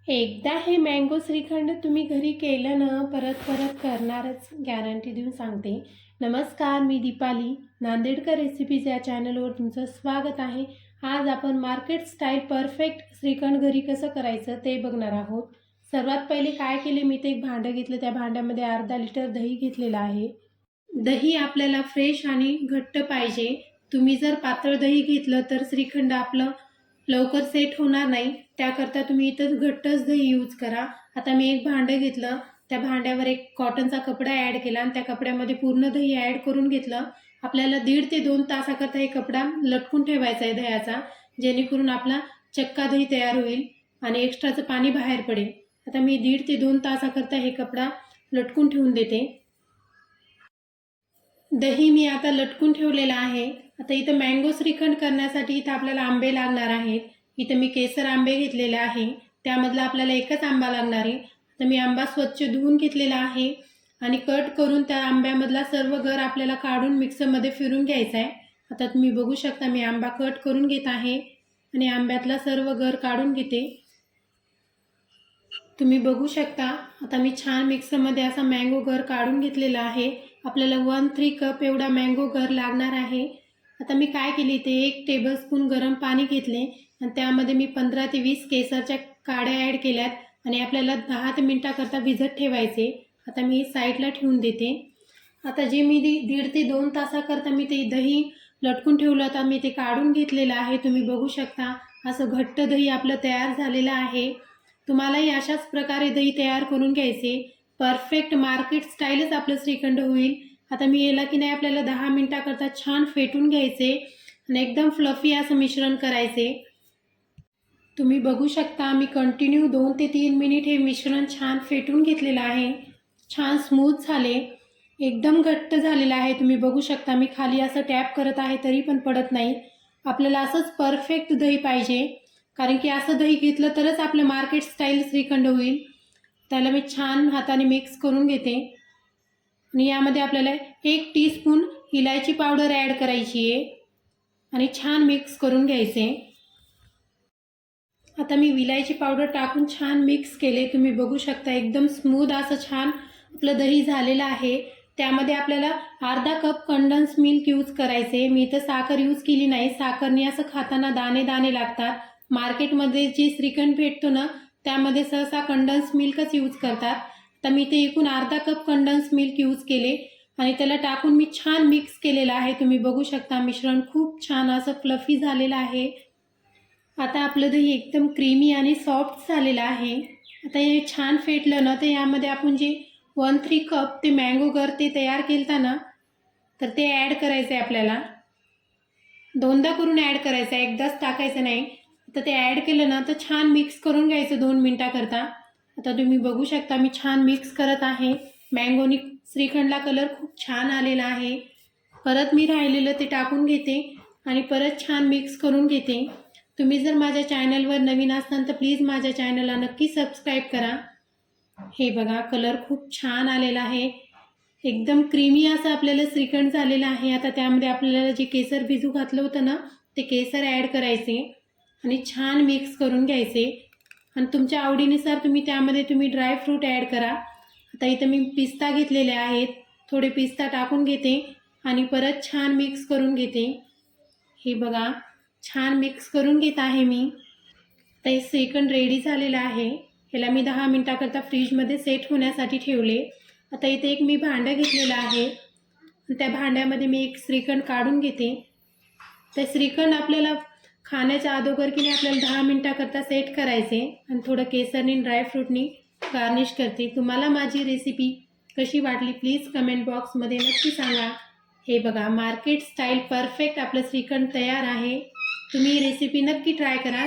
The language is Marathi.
एकदा हे मँगो श्रीखंड तुम्ही घरी केलं ना परत परत करणारच, गॅरंटी देऊन सांगते. नमस्कार, मी दीपाली नांदेडकर रेसिपीज या चॅनलवर तुमचं स्वागत आहे. आज आपण मार्केट स्टाईल परफेक्ट श्रीखंड घरी कसं करायचं ते बघणार आहोत. सर्वात पहिले काय केले, मी ते एक भांडं घेतलं. त्या भांड्यामध्ये अर्धा लिटर दही घेतलेलं आहे. दही आपल्याला फ्रेश आणि घट्ट पाहिजे. तुम्ही जर पातळ दही घेतलं तर श्रीखंड आपलं लवकर सेट होणार नाही. त्याकरता तुम्ही इथं घट्टच दही यूज करा. आता मी एक भांडं घेतलं, त्या भांड्यावर एक कॉटनचा कपडा ॲड केला आणि त्या कपड्यामध्ये पूर्ण दही ॲड करून घेतलं. आपल्याला 1.5 ते 2 तासाकरता हे कपडा लटकून ठेवायचा आहे दह्याचा, जेणेकरून आपला चक्का दही तयार होईल आणि एक्स्ट्राचं पाणी बाहेर पडेल. आता मी 1.5 ते 2 तासाकरता हे कपडा लटकून ठेवून देते. दही मी आता लटकून ठेवलेला आहे. आता इथं मँगो श्रीखंड करण्यासाठी इथं आपल्याला आंबे लागणार आहेत. इथं मी केसर आंबे घेतलेले आहे. त्यामधला आपल्याला एकच आंबा लागणार आहे. तर मी आंबा स्वच्छ धुवून घेतलेला आहे आणि कट करून त्या आंब्यामधला सर्व गर आपल्याला काढून मिक्सरमध्ये फिरून घ्यायचा आहे. आता तुम्ही बघू शकता, मी आंबा कट करून घेत आहे आणि आंब्यातला सर्व गर काढून घेते. तुम्ही बघू शकता, आता मी छान मिक्सरमध्ये असा मँगो गर काढून घेतलेला आहे. आपल्याला 1-3 कप एवढा मँगो गर लागणार आहे. आता मी काय केले, ते 1 टेबलस्पून गरम पाणी घेतले आणि त्यामध्ये मी 15 ते 20 केसरच्या काड्या ॲड केल्यात आणि आपल्याला 10 ते मिनिटाकरता भिजत ठेवायचे. आता मी साईडला ठेवून देते. आता जे मी 1.5 ते 2 तासाकरता मी ते दही लटकून ठेवलं होतं, मी ते काढून घेतलेलं आहे. तुम्ही बघू शकता, असं घट्ट दही आपलं तयार झालेलं आहे. तुम्हालाही अशाच प्रकारे दही तयार करून घ्यायचे. परफेक्ट मार्केट स्टाईलच आपलं श्रीखंड होईल. आता मी याला की नाही आपल्याला 10 मिनिटाकरता छान फेटून घ्यायचे आणि एकदम फ्लफी असं मिश्रण करायचे. तुम्ही बघू शकता, मी कंटिन्यू 2 ते 3 मिनिट हे मिश्रण छान फेटून घेतलेलं आहे. छान स्मूथ झाले, एकदम घट्ट झालेलं आहे. तुम्ही बघू शकता, मी खाली असं टॅप करत आहे तरी पण पडत नाही. आपल्याला असंच परफेक्ट दही पाहिजे, कारण की असं दही घेतलं तरच आपलं मार्केट स्टाईल श्रीखंड होईल. त्याला मी छान हाताने मिक्स करून घेते आणि यामध्ये आपल्याला 1 टीस्पून इलायची पावडर ॲड करायची आहे आणि छान मिक्स करून घ्यायचे. आता मी विलायची पावडर टाकून छान मिक्स केले. तुम्ही बघू शकता, एकदम स्मूथ असं छान आपलं दही झालेलं आहे. त्यामध्ये आपल्याला अर्धा कप कंडन्स मिल्क यूज करायचे. मी इथं साखर यूज केली नाही. साखरने असं खाताना दाणे दाणे लागतात. मार्केटमध्ये जे श्रीखंड भेटतो ना, त्यामध्ये सहसा कंडन्स मिल्कच यूज करतात. तर मी ते एकूण अर्धा कप कंडन्स मिल्क यूज केले आणि त्याला टाकून मी छान मिक्स केलेलं आहे. तुम्ही बघू शकता, मिश्रण खूप छान असं फ्लफी झालेलं आहे. आता आपलं दही एकदम क्रीमी आणि सॉफ्ट झालेलं आहे. आता हे छान फेटलं ना, तर यामध्ये आपण जे 1-3 कप ते मँगो गर ते तयार केलं ना, तर ते ॲड करायचं आहे. आपल्याला 2दा करून ॲड करायचं आहे, एकदाच टाकायचं नाही. आता ते ॲड केलं ना, तर छान मिक्स करून घ्यायचं 2 मिनिटाकरता. आता तुम्ही बघू शकता, मी छान मिक्स करत आहे. मँगोनी श्रीखंडला कलर खूप छान आलेला आहे. परत मी राहिलेलं ते टाकून घेते आणि परत छान मिक्स करून घेते. तुम्ही जर माझ्या चॅनलवर नवीन असाल तर प्लीज माझ्या चॅनलला नक्की सबस्क्राईब करा. हे बघा, कलर खूप छान आलेला आहे. एकदम क्रीमी असं आपल्याला श्रीखंड झालेलं आहे. आता त्यामध्ये आपल्याला जे केसर भिजू घातलं होतं ना, ते केसर ॲड करायचे आणि छान मिक्स करून घ्यायचे आणि तुमच्या आवडीनुसार तुम्ही ड्रायफ्रूट ॲड करा. आता इथं मी पिस्ता घेतलेले आहेत. थोडे पिस्ता टाकून घेते आणि परत छान मिक्स करून घेते. हे बघा, छान मिक्स करून घेत आहे मी. तर हे श्रीखंड रेडी झालेलं आहे. ह्याला मी 10 मिनिटाकरता फ्रीजमध्ये सेट होण्यासाठी ठेवले. आता इथे एक मी भांडं घेतलेलं आहे. त्या भांड्यामध्ये मी एक श्रीखंड काढून घेते. तर श्रीखंड आपल्याला खाण्याच्या अगोदर की नाही आपल्याला 10 मिनिटाकरता सेट करायचे आणि थोडं केसरनी ड्रायफ्रूटनी गार्निश करते. तुम्हाला माझी रेसिपी कशी वाटली प्लीज कमेंट बॉक्समध्ये नक्की सांगा. हे बघा, मार्केट स्टाईल परफेक्ट आपलं श्रीखंड तयार आहे. तुम्ही ही रेसिपी नक्की ट्राय करा.